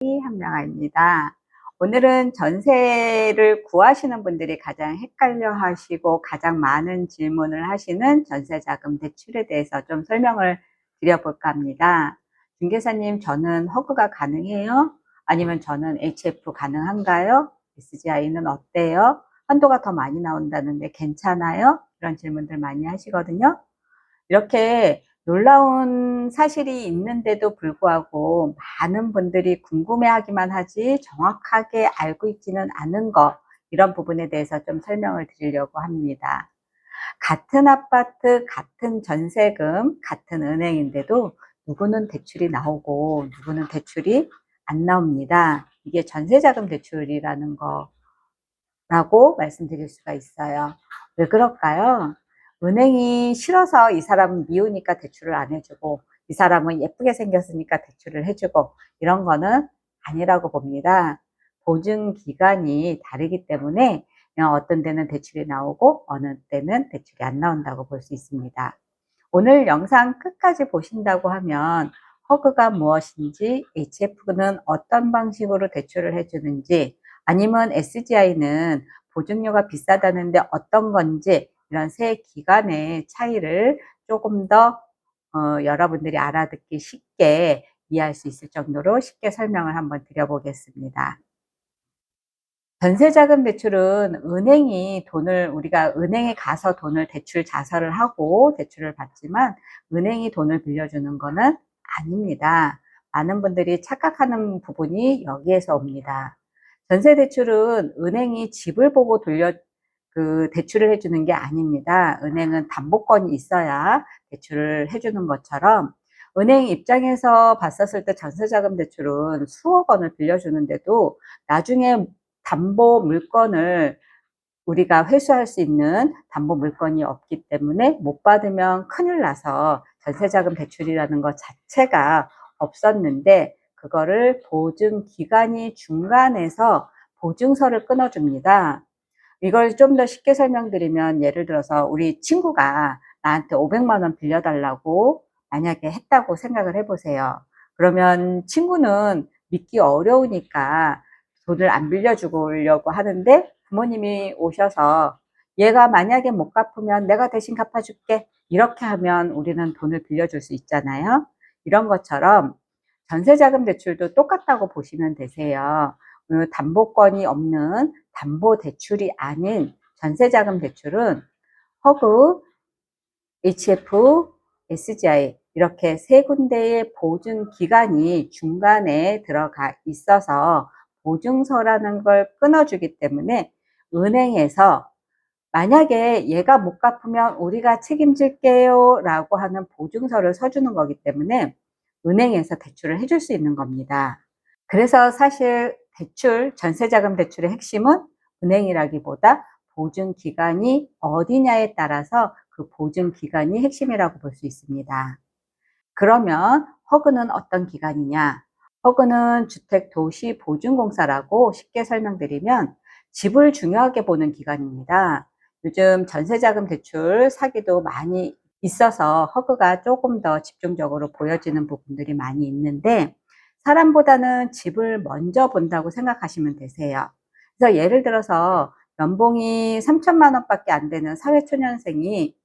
한명아입니다. 오늘은 전세를 구하시는 분들이 가장 헷갈려 하시고 가장 많은 질문을 하시는 전세자금 대출에 대해서 좀 설명을 드려볼까 합니다. 중개사님, 저는 허그가 가능해요? 아니면 저는 HF 가능한가요? SGI는 어때요? 한도가 더 많이 나온다는데 괜찮아요? 이런 질문들 많이 하시거든요. 이렇게 놀라운 사실이 있는데도 불구하고 많은 분들이 궁금해하기만 하지 정확하게 알고 있지는 않은 것, 이런 부분에 대해서 좀 설명을 드리려고 합니다. 같은 아파트, 같은 전세금, 같은 은행인데도 누구는 대출이 나오고 누구는 대출이 안 나옵니다. 이게 전세자금 대출이라는 거라고 말씀드릴 수가 있어요. 왜 그럴까요? 은행이 싫어서 이 사람은 미우니까 대출을 안 해주고, 이 사람은 예쁘게 생겼으니까 대출을 해주고, 이런 거는 아니라고 봅니다. 보증 기간이 다르기 때문에 그냥 어떤 때는 대출이 나오고 어느 때는 대출이 안 나온다고 볼 수 있습니다. 오늘 영상 끝까지 보신다고 하면 허그가 무엇인지, HF는 어떤 방식으로 대출을 해주는지, 아니면 SGI는 보증료가 비싸다는데 어떤 건지, 이런 세 기간의 차이를 조금 더 여러분들이 알아듣기 쉽게 이해할 수 있을 정도로 쉽게 설명을 한번 드려보겠습니다. 전세자금 대출은 우리가 은행에 가서 돈을 대출 자설을 하고 대출을 받지만 은행이 돈을 빌려주는 거는 아닙니다. 많은 분들이 착각하는 부분이 여기에서 옵니다. 전세 대출은 은행이 집을 보고 대출을 해주는 게 아닙니다. 은행은 담보권이 있어야 대출을 해주는 것처럼 은행 입장에서 봤었을 때 전세자금 대출은 수억 원을 빌려주는데도 나중에 담보 물건을 우리가 회수할 수 있는 담보 물건이 없기 때문에 못 받으면 큰일 나서 전세자금 대출이라는 것 자체가 없었는데, 그거를 보증기간이 중간에서 보증서를 끊어줍니다. 이걸 좀 더 쉽게 설명드리면, 예를 들어서 우리 친구가 나한테 500만 원 빌려달라고 만약에 했다고 생각을 해보세요. 그러면 친구는 믿기 어려우니까 돈을 안 빌려주려고 하는데, 부모님이 오셔서 얘가 만약에 못 갚으면 내가 대신 갚아줄게, 이렇게 하면 우리는 돈을 빌려줄 수 있잖아요. 이런 것처럼 전세자금 대출도 똑같다고 보시면 되세요. 담보권이 없는 담보대출이 아닌 전세자금 대출은 허그, HF, SGI 이렇게 세 군데의 보증 기간이 중간에 들어가 있어서 보증서라는 걸 끊어주기 때문에 은행에서 만약에 얘가 못 갚으면 우리가 책임질게요 라고 하는 보증서를 써주는 거기 때문에 은행에서 대출을 해줄 수 있는 겁니다. 그래서 사실 전세자금 대출의 핵심은 은행이라기보다 보증기간이 어디냐에 따라서 그 보증기간이 핵심이라고 볼 수 있습니다. 그러면 허그는 어떤 기간이냐? 허그는 주택도시보증공사라고 쉽게 설명드리면 집을 중요하게 보는 기관입니다. 요즘 전세자금 대출 사기도 많이 있어서 허그가 조금 더 집중적으로 보여지는 부분들이 많이 있는데, 사람보다는 집을 먼저 본다고 생각하시면 되세요. 그래서 예를 들어서 연봉이 3천만 원밖에 안 되는 사회초년생이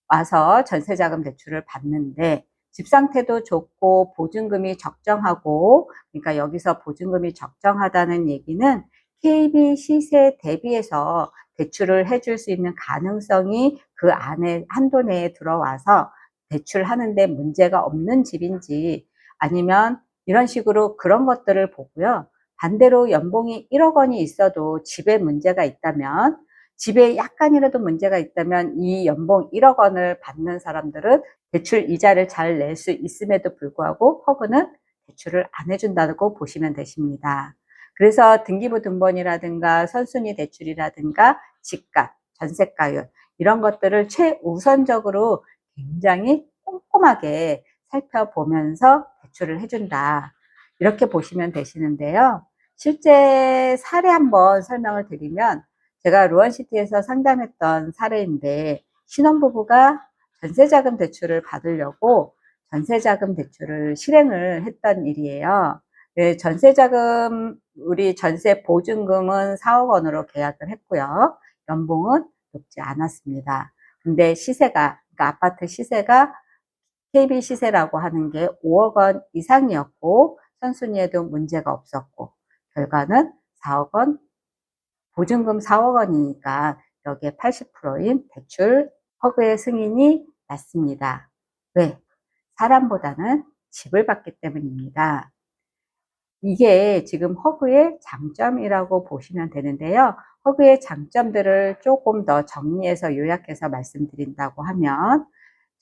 와서 전세자금 대출을 받는데 집 상태도 좋고 보증금이 적정하고, 그러니까 여기서 보증금이 적정하다는 얘기는 KB 시세 대비해서 대출을 해줄 수 있는 가능성이 그 안에 한도 내에 들어와서 대출하는데 문제가 없는 집인지, 아니면 이런 식으로 그런 것들을 보고요. 반대로 연봉이 1억 원이 있어도 집에 문제가 있다면, 집에 약간이라도 문제가 있다면 이 연봉 1억 원을 받는 사람들은 대출 이자를 잘 낼 수 있음에도 불구하고 허그는 대출을 안 해준다고 보시면 되십니다. 그래서 등기부 등본이라든가 선순위 대출이라든가 집값, 전세가율 이런 것들을 최우선적으로 굉장히 꼼꼼하게 살펴보면서 대출을 해준다, 이렇게 보시면 되시는데요. 실제 사례 한번 설명을 드리면, 제가 루원시티에서 상담했던 사례인데, 신혼부부가 전세자금 대출을 받으려고 전세자금 대출을 실행을 했던 일이에요. 네, 전세자금, 우리 전세 보증금은 4억 원으로 계약을 했고요. 연봉은 높지 않았습니다. 근데 시세가, 그러니까 아파트 시세가 KB 시세라고 하는 게 5억 원 이상이었고, 선순위에도 문제가 없었고, 결과는 4억 원, 보증금 4억 원이니까 여기에 80%인 대출 허그의 승인이 났습니다. 왜? 사람보다는 집을 받기 때문입니다. 이게 지금 허그의 장점이라고 보시면 되는데요. 허그의 장점들을 조금 더 정리해서 요약해서 말씀드린다고 하면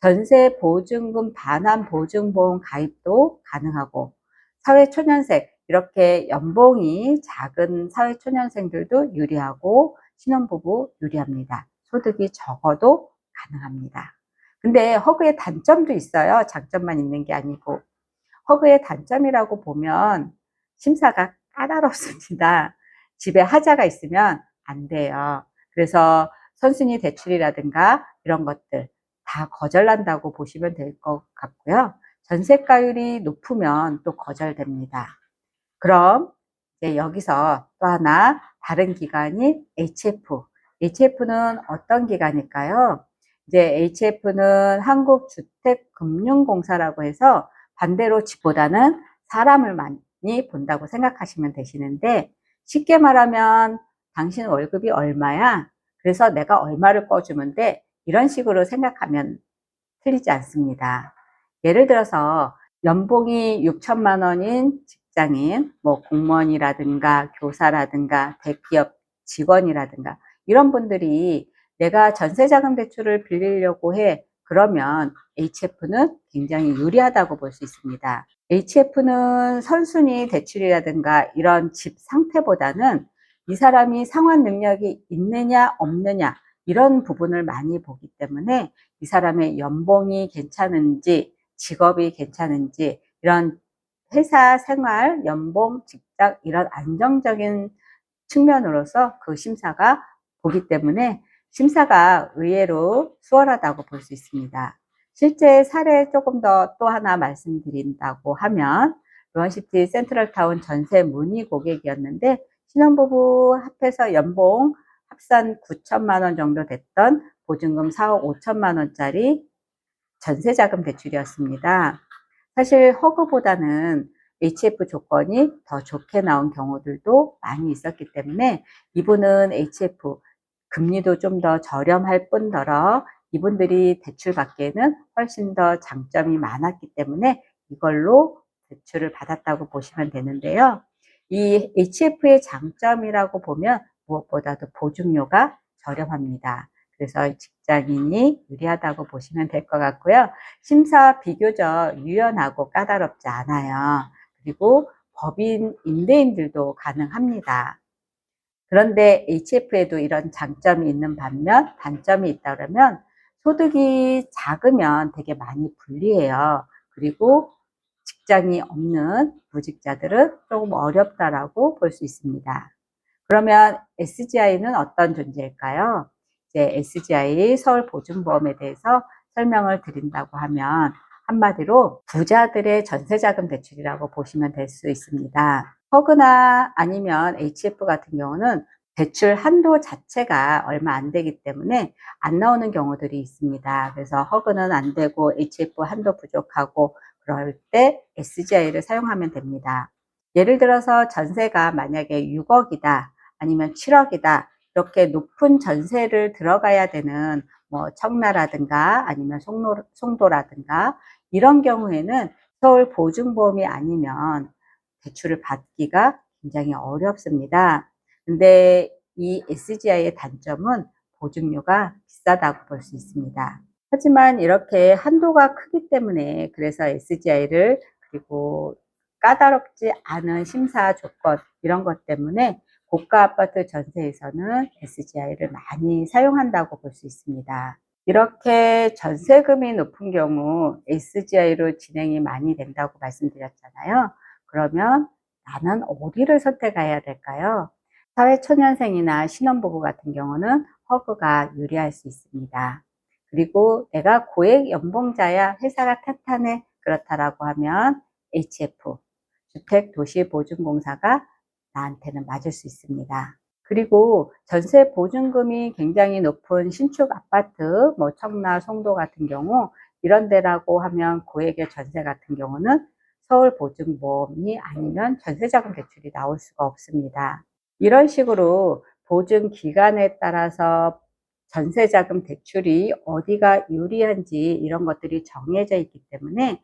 전세 보증금 반환 보증보험 가입도 가능하고 사회초년생 이렇게 연봉이 작은 사회초년생들도 유리하고 신혼부부 유리합니다. 소득이 적어도 가능합니다. 근데 허그의 단점도 있어요. 장점만 있는 게 아니고 허그의 단점이라고 보면 심사가 까다롭습니다. 집에 하자가 있으면 안 돼요. 그래서 선순위 대출이라든가 이런 것들 다 거절난다고 보시면 될 것 같고요. 전세가율이 높으면 또 거절됩니다. 그럼 이제 여기서 또 하나 다른 기관이 HF. HF는 어떤 기관일까요? 이제 HF는 한국주택금융공사라고 해서 반대로 집보다는 사람을 많이 본다고 생각하시면 되시는데 쉽게 말하면 당신 월급이 얼마야? 그래서 내가 얼마를 꿔주면 돼? 이런 식으로 생각하면 틀리지 않습니다. 예를 들어서 연봉이 6천만 원인 직장인, 뭐 공무원이라든가 교사라든가 대기업 직원이라든가 이런 분들이 내가 전세자금 대출을 빌리려고 해. 그러면 HF는 굉장히 유리하다고 볼 수 있습니다. HF는 선순위 대출이라든가 이런 집 상태보다는 이 사람이 상환 능력이 있느냐 없느냐 이런 부분을 많이 보기 때문에 이 사람의 연봉이 괜찮은지 직업이 괜찮은지 이런 회사 생활, 연봉, 직장 이런 안정적인 측면으로서 그 심사가 보기 때문에 심사가 의외로 수월하다고 볼 수 있습니다. 실제 사례 조금 더 또 하나 말씀드린다고 하면 루원시티 센트럴타운 전세 문의 고객이었는데 신혼부부 합해서 연봉 합산 9천만 원 정도 됐던 보증금 4억 5천만 원짜리 전세자금 대출이었습니다. 사실 허그보다는 HF 조건이 더 좋게 나온 경우들도 많이 있었기 때문에 이분은 HF 금리도 좀 더 저렴할 뿐더러 이분들이 대출 받기에는 훨씬 더 장점이 많았기 때문에 이걸로 대출을 받았다고 보시면 되는데요. 이 HF의 장점이라고 보면 무엇보다도 보증료가 저렴합니다. 그래서 직장인이 유리하다고 보시면 될 것 같고요. 심사 비교적 유연하고 까다롭지 않아요. 그리고 법인 임대인들도 가능합니다. 그런데 HF에도 이런 장점이 있는 반면 단점이 있다 그러면 소득이 작으면 되게 많이 불리해요. 그리고 직장이 없는 무직자들은 조금 어렵다라고 볼 수 있습니다. 그러면 SGI는 어떤 존재일까요? 이제 SGI 서울보증보험에 대해서 설명을 드린다고 하면 한마디로 부자들의 전세자금 대출이라고 보시면 될 수 있습니다. 허그나 아니면 HF 같은 경우는 대출 한도 자체가 얼마 안 되기 때문에 안 나오는 경우들이 있습니다. 그래서 허그는 안 되고 HF 한도 부족하고 그럴 때 SGI를 사용하면 됩니다. 예를 들어서 전세가 만약에 6억이다 아니면 7억이다 이렇게 높은 전세를 들어가야 되는 뭐 청라라든가 아니면 송도라든가 이런 경우에는 서울 보증보험이 아니면 대출을 받기가 굉장히 어렵습니다. 근데 이 SGI의 단점은 보증료가 비싸다고 볼 수 있습니다. 하지만 이렇게 한도가 크기 때문에 그래서 SGI를 그리고 까다롭지 않은 심사 조건 이런 것 때문에 고가 아파트 전세에서는 SGI를 많이 사용한다고 볼 수 있습니다. 이렇게 전세금이 높은 경우 SGI로 진행이 많이 된다고 말씀드렸잖아요. 그러면 나는 어디를 선택해야 될까요? 사회초년생이나 신혼부부 같은 경우는 허그가 유리할 수 있습니다. 그리고 내가 고액 연봉자야 회사가 탄탄해 그렇다라고 하면 HF, 주택도시보증공사가 나한테는 맞을 수 있습니다. 그리고 전세 보증금이 굉장히 높은 신축 아파트, 뭐 청라, 송도 같은 경우 이런 데라고 하면 고액의 전세 같은 경우는 서울보증보험이 아니면 전세자금 대출이 나올 수가 없습니다. 이런 식으로 보증 기간에 따라서 전세자금 대출이 어디가 유리한지 이런 것들이 정해져 있기 때문에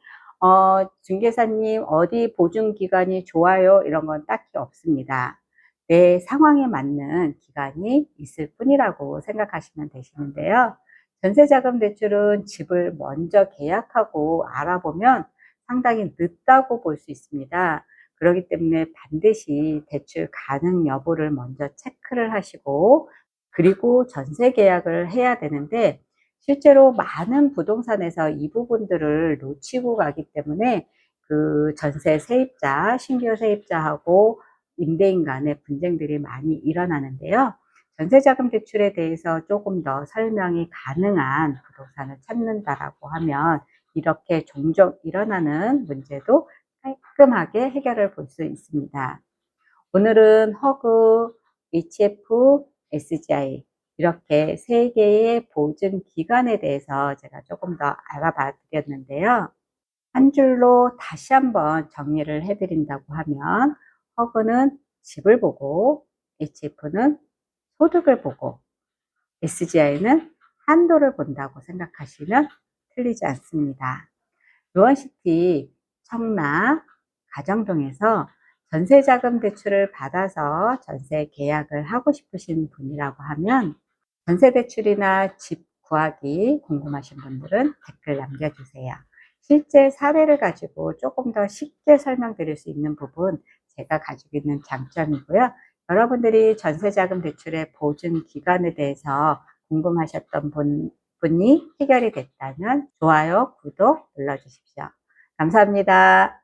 중개사님 어디 보증 기간이 좋아요 이런 건 딱히 없습니다. 내 상황에 맞는 기간이 있을 뿐이라고 생각하시면 되시는데요. 전세자금 대출은 집을 먼저 계약하고 알아보면 상당히 늦다고 볼 수 있습니다. 그렇기 때문에 반드시 대출 가능 여부를 먼저 체크를 하시고 그리고 전세 계약을 해야 되는데 실제로 많은 부동산에서 이 부분들을 놓치고 가기 때문에 그 전세 세입자, 신규 세입자하고 임대인 간의 분쟁들이 많이 일어나는데요. 전세자금 대출에 대해서 조금 더 설명이 가능한 부동산을 찾는다라고 하면 이렇게 종종 일어나는 문제도 깔끔하게 해결을 볼 수 있습니다. 오늘은 허그, HF, SGI 이렇게 세 개의 보증 기간에 대해서 제가 조금 더 알아봐 드렸는데요. 한 줄로 다시 한번 정리를 해 드린다고 하면 허그는 집을 보고 HF는 소득을 보고 SGI는 한도를 본다고 생각하시면 틀리지 않습니다. 노원시티 청라 가정동에서 전세자금 대출을 받아서 전세 계약을 하고 싶으신 분이라고 하면 전세 대출이나 집 구하기 궁금하신 분들은 댓글 남겨주세요. 실제 사례를 가지고 조금 더 쉽게 설명드릴 수 있는 부분 제가 가지고 있는 장점이고요. 여러분들이 전세자금 대출의 보증 기간에 대해서 궁금하셨던 분이 해결이 됐다면 좋아요, 구독 눌러주십시오. 감사합니다.